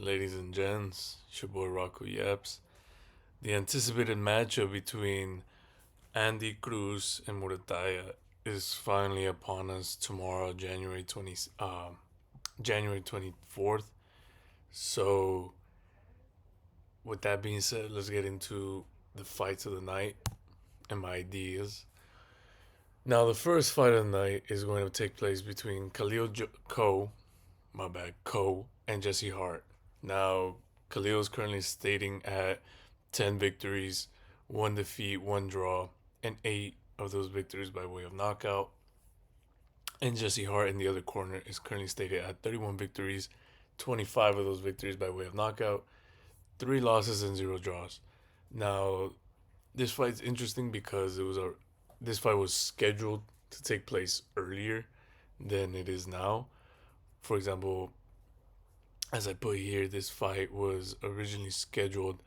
Ladies and gents, it's your boy Rocco Yeps. The anticipated matchup between Andy Cruz and Muratalla is finally upon us tomorrow, January 24th. So, with that being said, let's get into the fights of the night and my ideas. Now, the first fight of the night is going to take place between Ko, and Jesse Hart. Now, Khalil is currently stating at 10 victories, 1 defeat, 1 draw, and 8 of those victories by way of knockout. And Jesse Hart in the other corner is currently stated at 31 victories, 25 of those victories by way of knockout, 3 losses and 0 draws. Now, this fight's interesting because this fight was scheduled to take place earlier than it is now. For example, as I put here, this fight was originally scheduled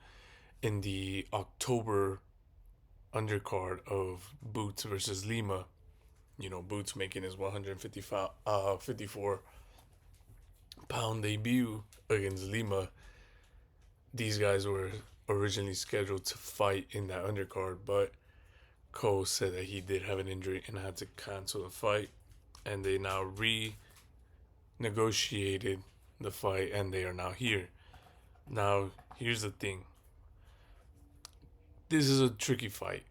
in the October undercard of Boots versus Lima. You know, Boots making his 54-pound debut against Lima. These guys were originally scheduled to fight in that undercard, but Cole said that he did have an injury and had to cancel the fight. And they now renegotiated the fight, and they are now here. Now, here's the thing. This is a tricky fight.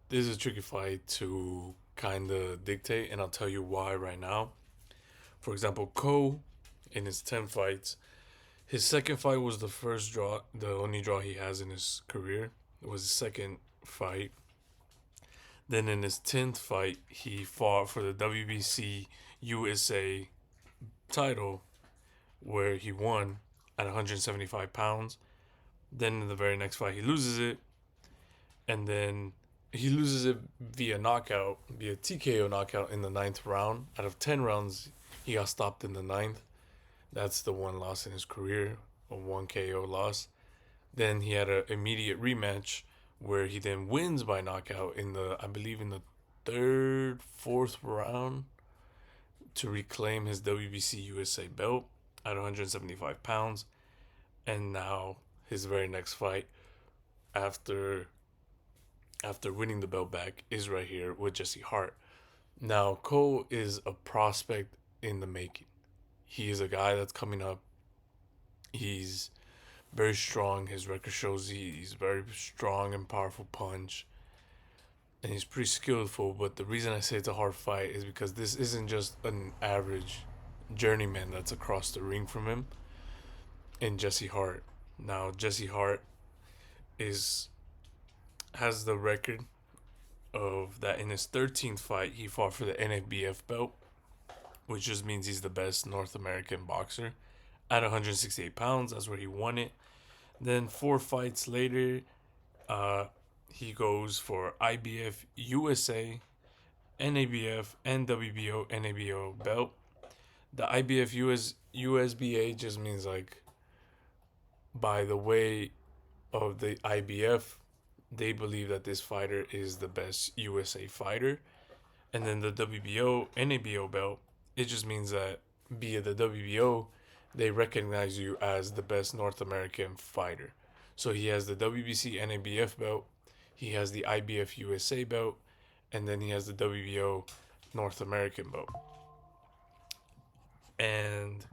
This is a tricky fight to kind of dictate, and I'll tell you why right now. For example, Ko, in his 10 fights, his second fight was the only draw he has in his career. It was his second fight. Then in his 10th fight, he fought for the WBC USA title, where he won at 175 pounds. Then in the very next fight, he loses it. And then he loses it via TKO knockout in the 9th round. Out of 10 rounds, he got stopped in the 9th. That's the one loss in his career, a 1 KO loss. Then he had an immediate rematch where he then wins by knockout I believe in the 3rd, 4th round to reclaim his WBC USA belt at 175 pounds. And now his very next fight after winning the belt back is right here with Jesse Hart. Now, Cole is a prospect in the making. He is a guy that's coming up. He's very strong. His record shows he's very strong and powerful punch. And he's pretty skillful. But the reason I say it's a hard fight is because this isn't just an average journeyman that's across the ring from him in Jesse Hart. Now, Jesse Hart has the record of that in his 13th fight, he fought for the NFBF belt, which just means he's the best North American boxer at 168 pounds. That's where he won it. Then 4 fights later, he goes for IBF USA, NABF, and WBO NABO belt. The IBF USBA just means like by the way of the IBF, they believe that this fighter is the best USA fighter. And then the WBO NABO belt, it just means that via the WBO, they recognize you as the best North American fighter. So he has the WBC NABF belt, he has the IBF USA belt, and then he has the WBO North American belt. And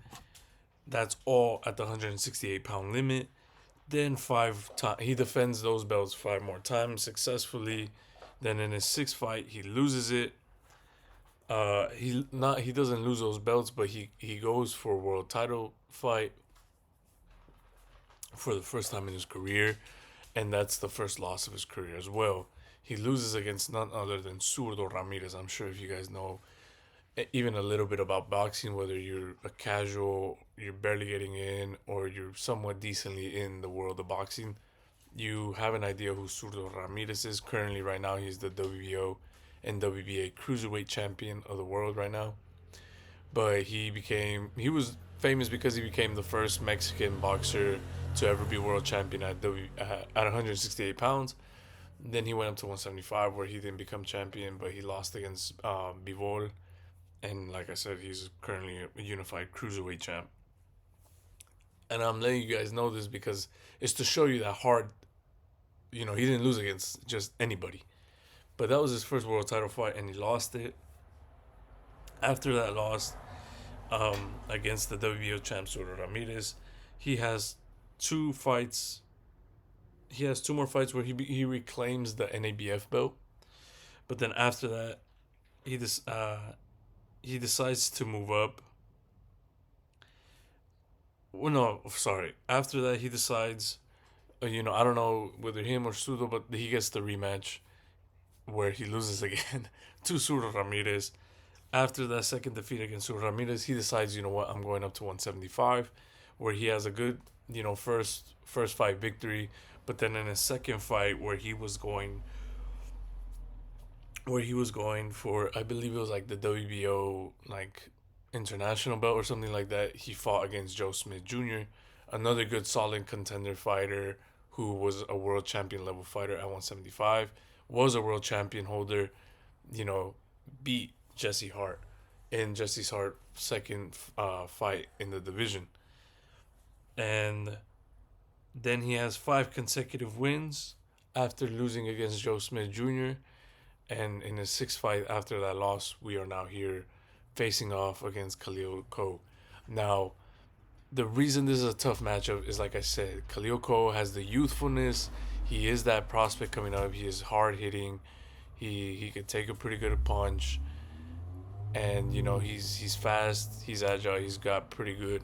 that's all at the 168-pound limit. Then he defends those belts 5 more times successfully. Then in his 6th fight, he loses it. He doesn't lose those belts, but he goes for a world title fight for the first time in his career, and that's the first loss of his career as well. He loses against none other than Zurdo Ramirez. I'm sure if you guys know even a little bit about boxing, whether you're a casual, you're barely getting in, or you're somewhat decently in the world of boxing, you have an idea who Zurdo Ramirez is. Currently, right now, he's the WBO and WBA cruiserweight champion of the world right now. But he was famous because he became the first Mexican boxer to ever be world champion at 168 pounds. Then he went up to 175, where he didn't become champion, but he lost against Bivol. And like I said, he's currently a unified cruiserweight champ. And I'm letting you guys know this because it's to show you that hard. He didn't lose against just anybody. But that was his first world title fight, and he lost it. After that loss, against the WBO champ Suro Ramirez, he has two fights. He has two more fights where he reclaims the NABF belt. But then after that, he des- uh, he decides to move up. Well, no, sorry. After that, he decides. I don't know whether him or Sudo, but he gets the rematch where he loses again to Suro Ramirez. After that second defeat against Suro Ramirez, he decides, you know what, I'm going up to 175, where he has a good, first fight victory. But then in his second fight, where he was going for, I believe it was like the WBO like international belt or something like that. He fought against Joe Smith Jr., another good solid contender fighter who was a world champion level fighter at 175, was a world champion holder, you know, beat Jesse Hart in Jesse Hart's second fight in the division. And then he has five consecutive wins after losing against Joe Smith Jr. And in his sixth fight after that loss, we are now here facing off against Khalil Ko. Now, the reason this is a tough matchup is like I said, Khalil Ko has the youthfulness. He is that prospect coming up. He is hard hitting. He could take a pretty good punch, and he's fast. He's agile. He's got pretty good.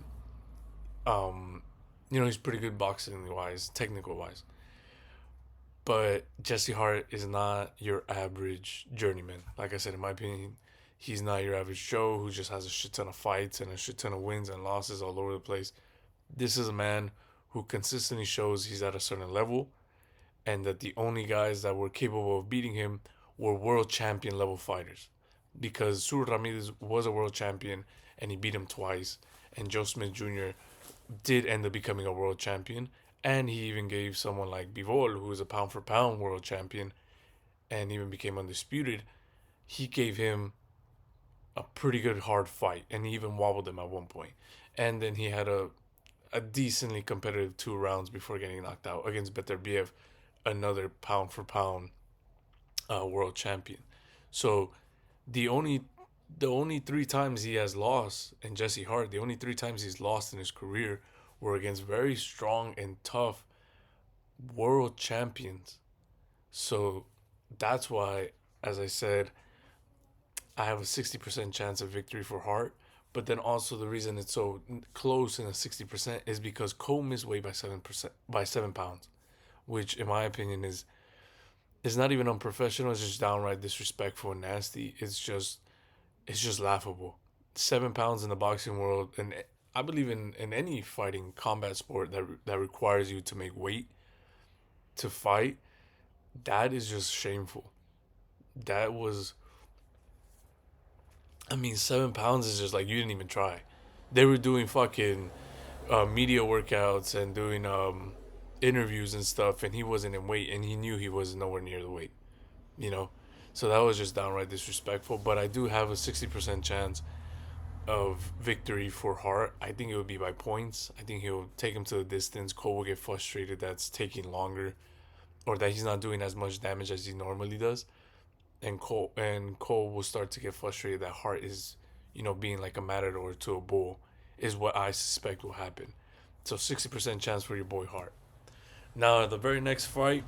Um, he's pretty good boxing wise, technical wise. But Jesse Hart is not your average journeyman. Like I said, in my opinion, he's not your average Joe who just has a shit ton of fights and a shit ton of wins and losses all over the place. This is a man who consistently shows he's at a certain level, and that the only guys that were capable of beating him were world champion level fighters. Because Sur Ramirez was a world champion and he beat him twice, and Joe Smith Jr. did end up becoming a world champion, and he even gave someone like Bivol, who is a pound for pound world champion and even became undisputed, he gave him a pretty good hard fight, and he even wobbled him at one point. And then he had a decently competitive 2 rounds before getting knocked out against Beterbiev, another pound for pound world champion. So the only the only 3 times he has lost in Jesse Hart, the only 3 times he's lost in his career were against very strong and tough world champions. So that's why, as I said, I have a 60% chance of victory for Hart. But then also the reason it's so close in a 60% is because Cole missed weight by 7%, by 7 pounds, which in my opinion is not even unprofessional. It's just downright disrespectful and nasty. It's just laughable. 7 pounds in the boxing world, and I believe in any fighting combat sport that requires you to make weight to fight, that is just shameful. That was, I mean, 7 pounds is just like you didn't even try. They were doing fucking media workouts and doing interviews and stuff, and he wasn't in weight, and he knew he was nowhere near the weight, you know? So that was just downright disrespectful. But I do have a 60% chance of victory for Hart. I think it would be by points. I think he'll take him to the distance. Cole will get frustrated that's taking longer, or that he's not doing as much damage as he normally does. And Cole will start to get frustrated that Hart is, being like a matador to a bull, is what I suspect will happen. So 60% chance for your boy Hart. Now the very next fight,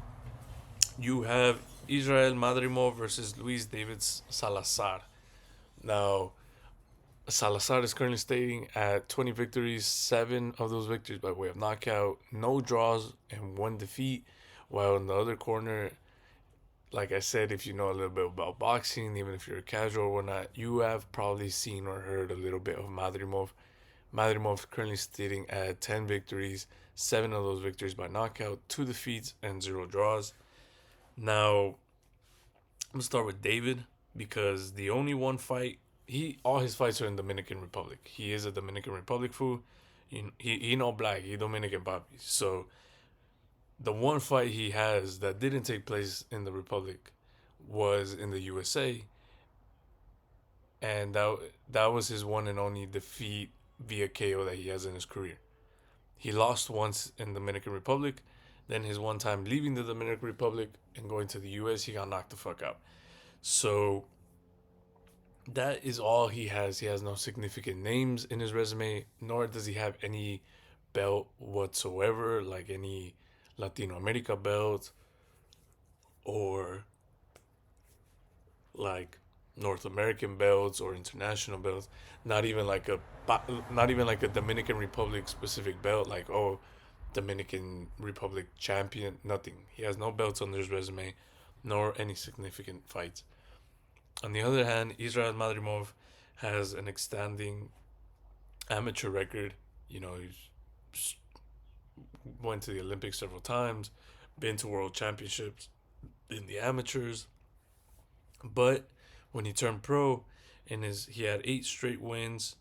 you have Israel Madrimov versus Luis David Salazar. Now Salazar is currently stating at 20 victories, 7 of those victories by way of knockout, no draws, and one defeat. While in the other corner, like I said, if you know a little bit about boxing, even if you're a casual or whatnot, you have probably seen or heard a little bit of Madrimov. Madrimov currently sitting at 10 victories, 7 of those victories by knockout, 2 defeats, and 0 draws. Now, I'm gonna start with David because the only one fight all his fights are in Dominican Republic. He is a Dominican Republic fool. He no black. He Dominican papi. So the one fight he has that didn't take place in the Republic was in the USA, and that was his one and only defeat via KO that he has in his career. He lost once in the Dominican Republic. Then his one time leaving the Dominican Republic and going to the U.S., he got knocked the fuck out. So that is all he has. He has no significant names in his resume, nor does he have any belt whatsoever, like any Latino America belt or like North American belts or international belts. Not even like a not even like a Dominican Republic specific belt. Like, oh, Dominican Republic champion. Nothing. He has no belts on his resume, nor any significant fights. On the other hand, Israel Madrimov has an outstanding amateur record. You know, he's went to the Olympics several times, been to world championships in the amateurs. But when he turned pro, he had 8 straight wins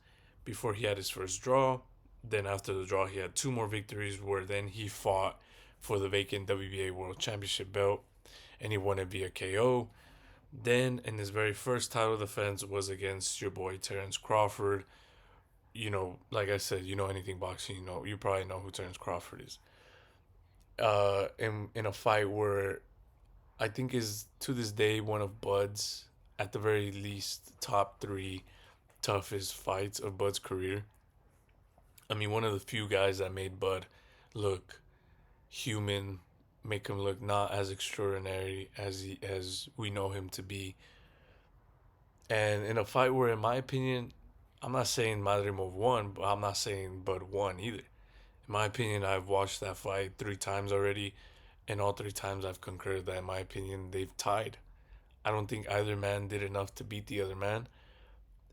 before he had his first draw. Then after the draw, he had 2 more victories where then he fought for the vacant WBA World Championship belt, and he won it via KO. Then in his very first title defense was against your boy Terrence Crawford. You know, like I said, you know anything boxing, you probably know who Terrence Crawford is. In a fight where I think is to this day one of Bud's, at the very least, top 3 toughest fights of Bud's career. I mean, one of the few guys that made Bud look human, make him look not as extraordinary as we know him to be. And in a fight where, in my opinion, I'm not saying Madrimov won, but I'm not saying Bud won either. In my opinion, I've watched that fight 3 times already, and all 3 times I've concurred that, in my opinion, they've tied. I don't think either man did enough to beat the other man.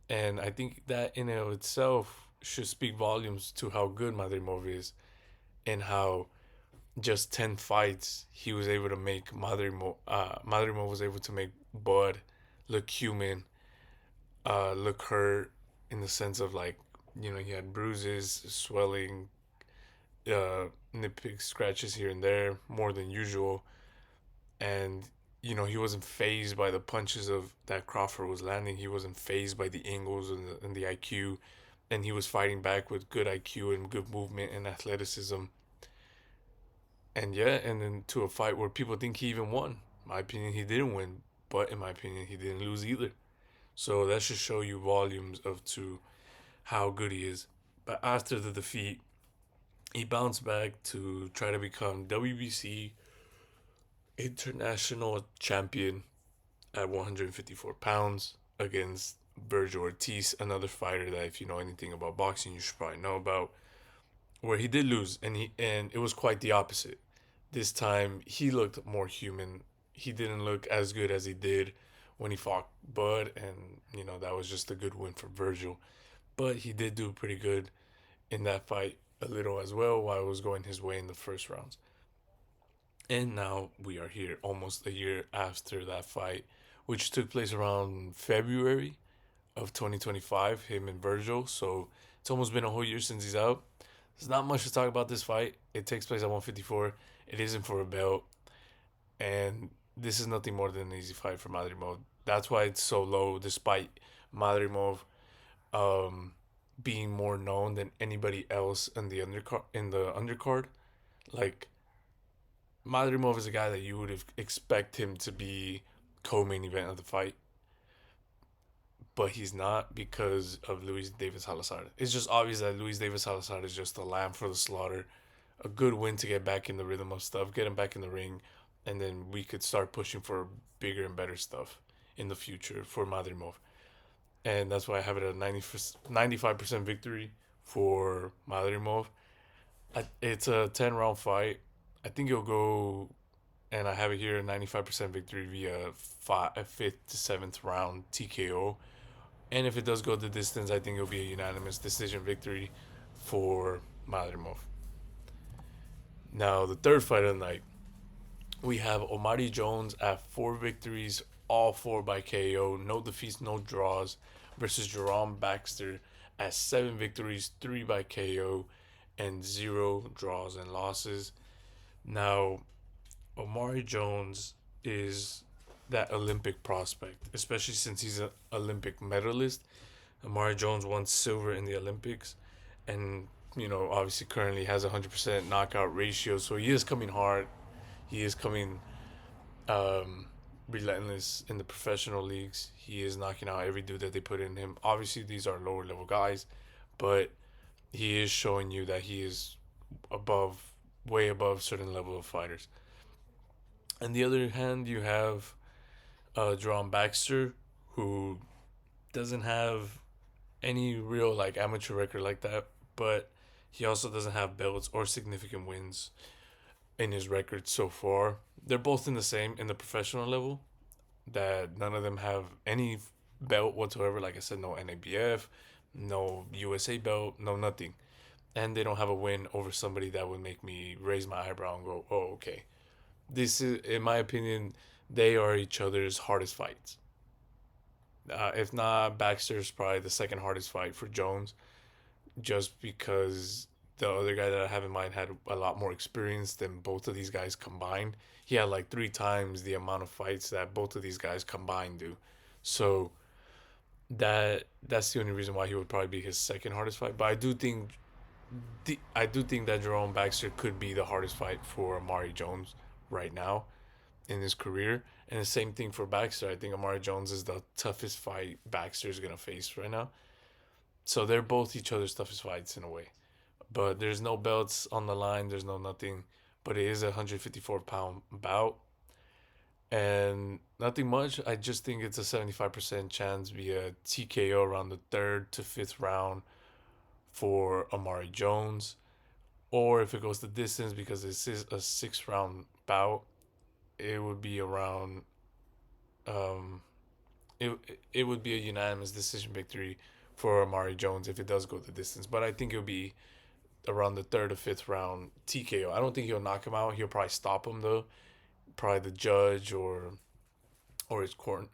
And I think that in and of itself should speak volumes to how good Madrimov is and how just 10 fights he was able to make Madrimov was able to make Bud look human, look hurt in the sense of, like, he had bruises, swelling, nitpick scratches here and there, more than usual. And, he wasn't phased by the punches of that Crawford was landing. He wasn't phased by the angles and the IQ. And he was fighting back with good IQ and good movement and athleticism. And yeah, and then to a fight where people think he even won. In my opinion, he didn't win. But in my opinion, he didn't lose either. So that should show you volumes of to how good he is. But after the defeat, he bounced back to try to become WBC international champion at 154 pounds against Virgil Ortiz, another fighter that, if you know anything about boxing, you should probably know about. Where he did lose, and it was quite the opposite. This time he looked more human. He didn't look as good as he did when he fought Bud, and that was just a good win for Virgil. But he did do pretty good in that fight a little as well, while it was going his way in the first rounds. And now we are here almost a year after that fight, which took place around February of 2025, him and Virgil. So it's almost been a whole year since he's out. There's not much to talk about this fight. It takes place at 154. It isn't for a belt. And this is nothing more than an easy fight for Madrimov. That's why it's so low, despite Madrimov being more known than anybody else in the undercard. Like, Madrimov is a guy that you would expect him to be co-main event of the fight, but he's not because of Luis David Salazar. It's just obvious that Luis David Salazar is just a lamb for the slaughter, a good win to get back in the rhythm of stuff, get him back in the ring, and then we could start pushing for bigger and better stuff in the future for Madrimov. And that's why I have it at 95% victory for Madrimov. It's a 10-round fight. I think it'll go, and I have it here, 95% victory via a 5th to 7th round TKO. And if it does go the distance, I think it'll be a unanimous decision victory for Madrimov. Now, the third fight of the night, we have Omari Jones at 4 victories, all 4 by KO, no defeats, no draws, versus Jerome Baxter at 7 victories, 3 by KO, and 0 draws and losses. Now, Omari Jones is that Olympic prospect, especially since he's an Olympic medalist. Omari Jones won silver in the Olympics, and obviously currently has a 100% knockout ratio, so he is coming hard. He is coming um, relentless in the professional leagues. He is knocking out every dude that they put in him. Obviously, these are lower level guys, but he is showing you that he is above, way above certain level of fighters. On the other hand, you have Jerome Baxter, who doesn't have any real like amateur record like that, but he also doesn't have belts or significant wins in his record so far. They're both in the same in the professional level, that none of them have any belt whatsoever. Like I said, no NABF, no USA belt, no nothing. And they don't have a win over somebody that would make me raise my eyebrow and go, oh, okay. This is, in my opinion, they are each other's hardest fights. If not, Baxter's probably the second hardest fight for Jones, just because the other guy that I have in mind had a lot more experience than both of these guys combined. He had like three times the amount of fights that both of these guys combined do. So that's the only reason why he would probably be his second hardest fight. But I do think that Jerome Baxter could be the hardest fight for Amari Jones right now in his career. And the same thing for Baxter. I think Amari Jones is the toughest fight Baxter is gonna face right now. So they're both each other's toughest fights in a way. But there's no belts on the line. There's no nothing. But it is a 154-pound bout, and nothing much. I just think it's a 75% chance via TKO around the third to fifth round for Amari Jones. Or if it goes the distance, because this is a 6 round bout, it would be around. Um, it it would be a unanimous decision victory for Amari Jones if it does go the distance. But I think it'll be around the third or fifth round TKO. I don't think he'll knock him out. He'll probably stop him though. Probably the judge or his corner.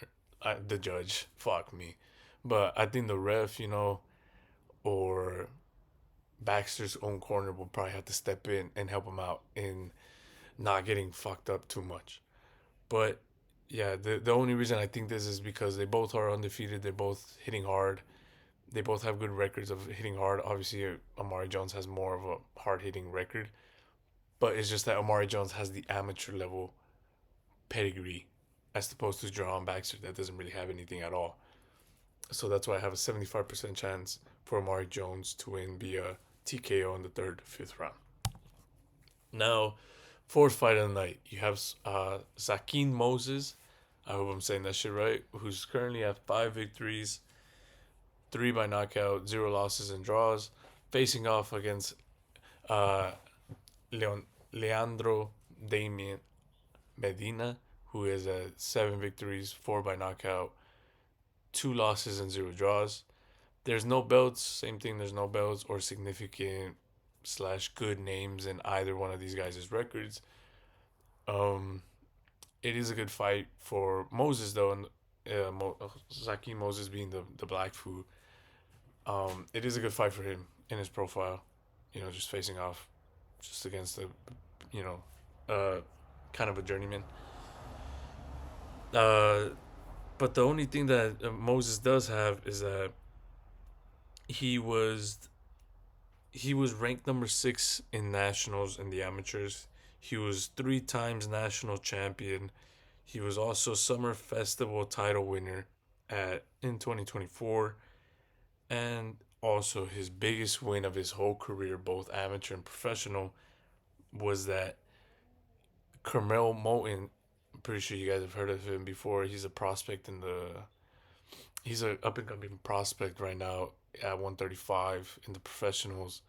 The judge. Fuck me. But I think the ref, or Baxter's own corner will probably have to step in and help him out in not getting fucked up too much. But yeah, the only reason I think this is because they both are undefeated. They're both hitting hard. They both have good records of hitting hard. Obviously, Amari Jones has more of a hard hitting record, but it's just that Amari Jones has the amateur level pedigree as opposed to Jerome Baxter that doesn't really have anything at all. So that's why I have a 75% chance for Amari Jones to win via TKO in the third, fifth round. Now, fourth fight of the night, you have Zakin Moses. I hope I'm saying that shit right. Who's currently at 5 victories, three by knockout, zero losses and draws, facing off against uh, Leandro Damien Medina, who is at 7 victories, four by knockout, two losses and zero draws. There's no belts. Same thing. There's no belts or significant slash good names in either one of these guys' records. Um, it is a good fight for Moses though, and Zaki Moses being the black food. It is a good fight for him in his profile. Just facing off, just against you know, uh, kind of a journeyman. Uh, but the only thing that Moses does have is that he was he was ranked number 6 in nationals in the amateurs. He was 3 times national champion. He was also summer festival title winner at in 2024, and also his biggest win of his whole career, both amateur and professional, was that Carmel Moten. I'm pretty sure you guys have heard of him before. He's a prospect in the. He's a up and coming prospect right now at 135 in the professionals.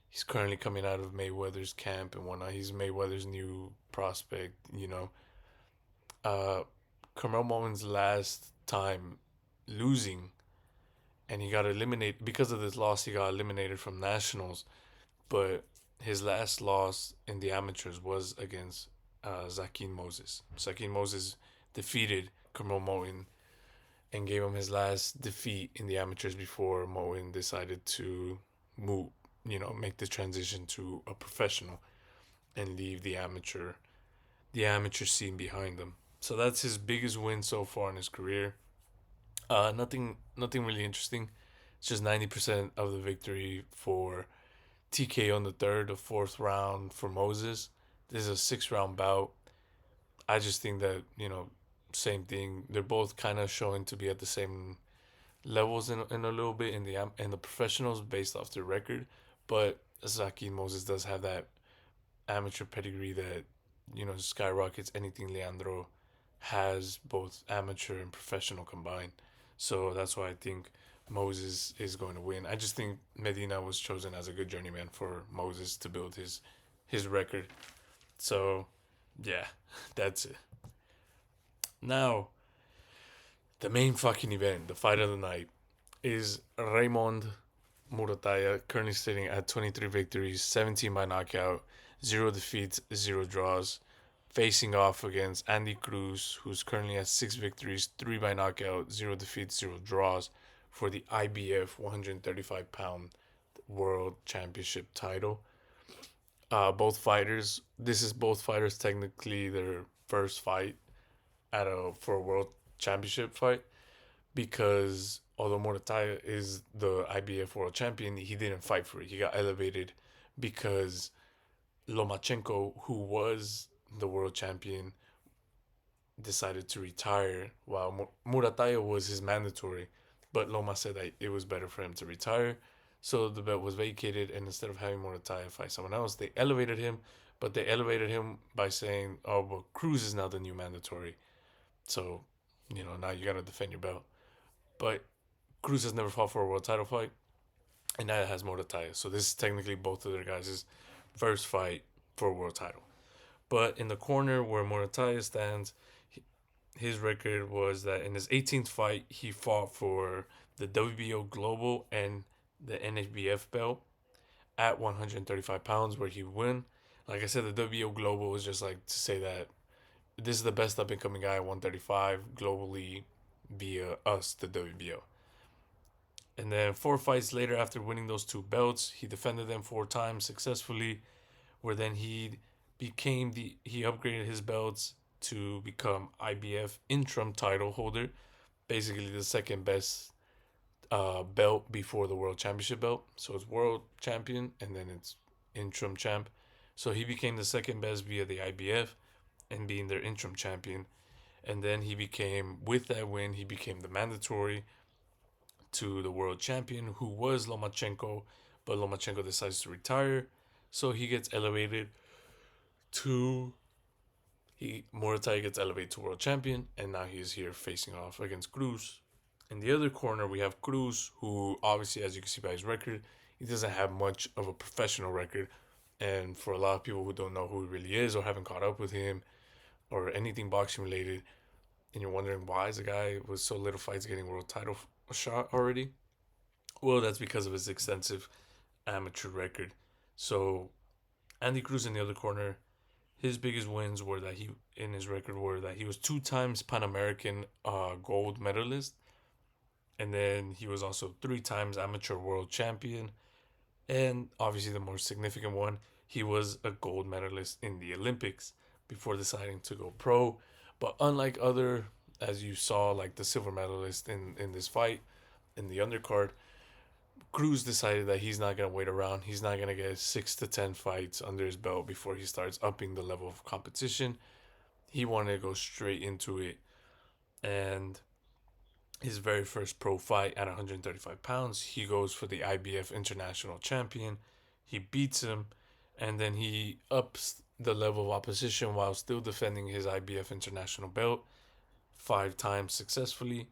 He's currently coming out of Mayweather's camp and whatnot. He's Mayweather's new prospect. Uh, Carmel Moten's last time losing, and he got eliminated because of this loss. He got eliminated from nationals, but his last loss in the amateurs was against Zakin Moses. Zakin Moses defeated Carmel Moten and gave him his last defeat in the amateurs before Moten decided to move, make the transition to a professional and leave the amateur scene behind him. So that's his biggest win so far in his career. Nothing really interesting. It's just 90% of the victory for TKO on the third or fourth round for Moses. This is a 6 round bout. I just think that, same thing. They're both kind of showing to be at the same levels in a little bit in the professionals based off their record. But Saki Moses does have that amateur pedigree that, skyrockets anything Leandro has, both amateur and professional combined. So that's why I think Moses is going to win. I just think Medina was chosen as a good journeyman for Moses to build his record. So yeah, that's it. Now, the main fucking event, the fight of the night, is Raymond Muratalla, currently sitting at 23 victories, 17 by knockout, 0 defeats, 0 draws, facing off against Andy Cruz, who's currently at 6 victories, 3 by knockout, 0 defeats, 0 draws, for the IBF 135-pound World Championship title. This is both fighters technically their first fight for a World Championship fight, because although Muratalla is the IBF World Champion, he didn't fight for it. He got elevated because Lomachenko, who was the World Champion, decided to retire while Muratalla was his mandatory. But Loma said that it was better for him to retire. So the belt was vacated, and instead of having Muratalla fight someone else, they elevated him. But they elevated him by saying, oh, but Cruz is now the new mandatory. So, now you got to defend your belt. But Cruz has never fought for a world title fight, and neither has Muratalla. So this is technically both of their guys' first fight for a world title. But in the corner where Muratalla stands, his record was that in his 18th fight, he fought for the WBO Global and the NHBF belt at 135 pounds, where he won. Like I said, the WBO Global was just like to say that this is the best up and coming guy at 135 globally via us, the WBO. And then 4 fights later, after winning those 2 belts, he defended them 4 times successfully, where then he upgraded his belts to become IBF interim title holder, basically the second best belt before the World Championship belt. So it's World Champion and then it's interim champ. So he became the second best via the IBF and being their interim champion. And then with that win, he became the mandatory to the world champion, who was Lomachenko, but Lomachenko decides to retire. So he gets elevated to Muratalla gets elevated to world champion, and now he is here facing off against Cruz. In the other corner, we have Cruz, who obviously, as you can see by his record, he doesn't have much of a professional record. And for a lot of people who don't know who he really is or haven't caught up with him or anything boxing related, and you're wondering why is a guy with so little fights getting world title shot already? Well, that's because of his extensive amateur record. So Andy Cruz in the other corner, his biggest wins were that he was 2 times Pan American gold medalist, and then he was also 3 times amateur world champion, and obviously the more significant one, he was a gold medalist in the Olympics before deciding to go pro. But unlike other, as you saw, like the silver medalist in this fight in the undercard, Cruz decided that he's not going to wait around. He's not going to get 6 to 10 fights under his belt before he starts upping the level of competition. He wanted to go straight into it. And his very first pro fight at 135 pounds, he goes for the IBF International Champion. He beats him, and then he ups the level of opposition while still defending his IBF International belt 5 times successfully.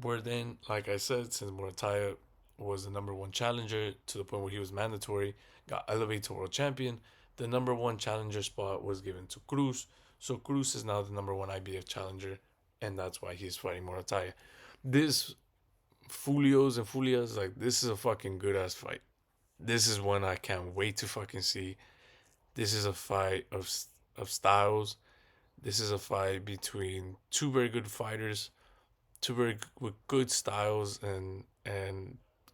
Where then, like I said, since Muratalla was the number one challenger to the point where he was mandatory, got elevated to world champion, the number one challenger spot was given to Cruz. So Cruz is now the number one IBF challenger, and that's why he's fighting Muratalla. This Fulios and Fulias, like, this is a fucking good ass fight. This is one I can't wait to fucking see. This is a fight of styles. This is a fight between 2 very good fighters, with good styles and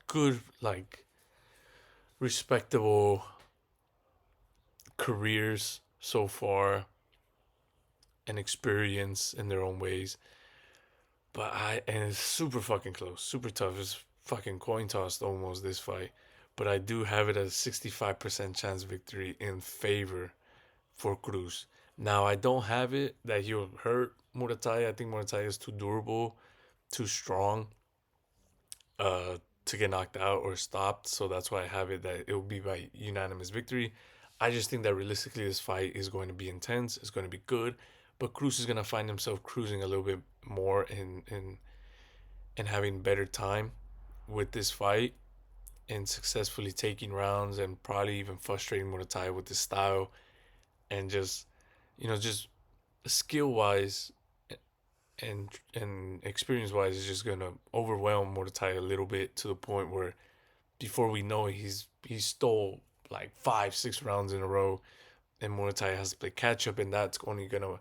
good, like, respectable careers so far and experience in their own ways. And it's super fucking close, super tough. It's fucking coin tossed almost, this fight. but I do have it as 65% chance victory in favor for Cruz. Now I don't have it that he'll hurt Muratalla. I think Muratalla is too durable, too strong, to get knocked out or stopped. So that's why I have it that it will be by unanimous victory. I just think that realistically this fight is going to be intense. It's going to be good, but Cruz is going to find himself cruising a little bit more and having better time with this fight and successfully taking rounds and probably even frustrating Muratalla with his style and just just skill wise and experience wise is just gonna overwhelm Muratalla a little bit to the point where before we know it, he stole like 5-6 rounds in a row, and Muratalla has to play catch up, and that's only gonna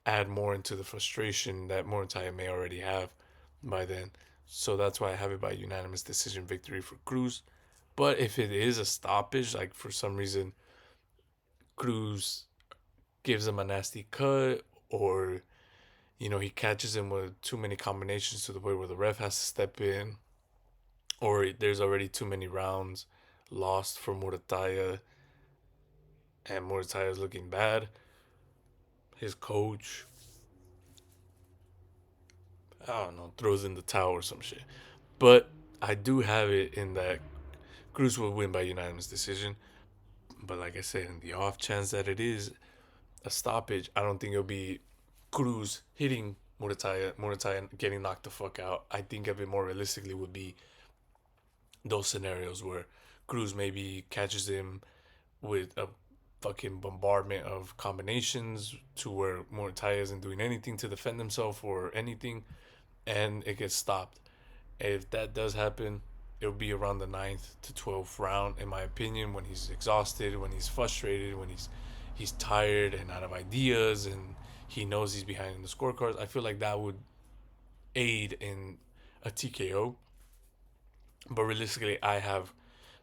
add more into the frustration that Muratalla may already have by then. So that's why I have it by unanimous decision victory for Cruz. But if it is a stoppage, like for some reason Cruz gives him a nasty cut, or he catches him with too many combinations to the point where the ref has to step in, or there's already too many rounds lost for Muratalla, and Muratalla is looking bad. His coach, I don't know, throws in the towel or some shit. But I do have it in that Cruz will win by unanimous decision. But like I said, in the off chance that it is a stoppage, I don't think it'll be Cruz hitting Muratalla getting knocked the fuck out. I think of it more realistically would be those scenarios where Cruz maybe catches him with a fucking bombardment of combinations to where Muratalla isn't doing anything to defend himself or anything, and it gets stopped. If that does happen, it'll be around the 9th to 12th round, in my opinion, when he's exhausted, when he's frustrated, when he's tired and out of ideas, and he knows he's behind in the scorecards. I feel like that would aid in a TKO. But realistically, I have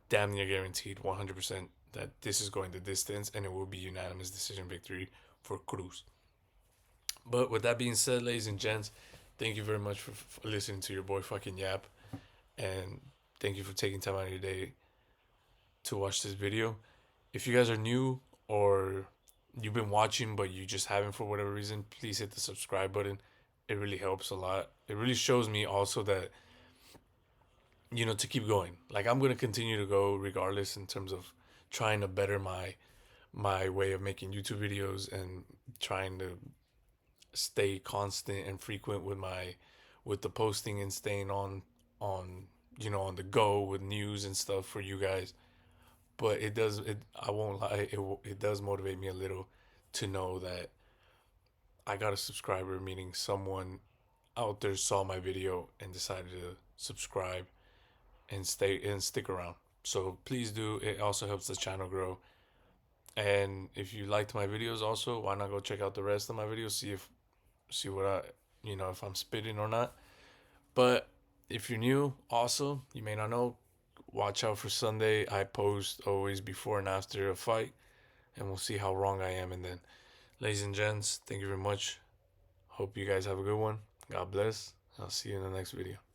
damn near guaranteed 100% that this is going the distance and it will be unanimous decision victory for Cruz. But with that being said, ladies and gents, thank you very much for listening to your boy fucking yap. And thank you for taking time out of your day to watch this video. If you guys are new or you've been watching but you just haven't for whatever reason, please hit the subscribe button. It really helps a lot. It really shows me also that to keep going. Like I'm gonna continue to go regardless in terms of trying to better my way of making YouTube videos and trying to stay constant and frequent with the posting and staying on on the go with news and stuff for you guys. But I won't lie, it does motivate me a little to know that I got a subscriber, meaning someone out there saw my video and decided to subscribe and stay and stick around. So please do. It also helps the channel grow. And if you liked my videos, also why not go check out the rest of my videos? See what I if I'm spitting or not. But if you're new, also you may not know. Watch out for Sunday. I post always before and after a fight, and we'll see how wrong I am. And then, ladies and gents, thank you very much. Hope you guys have a good one. God bless. I'll see you in the next video.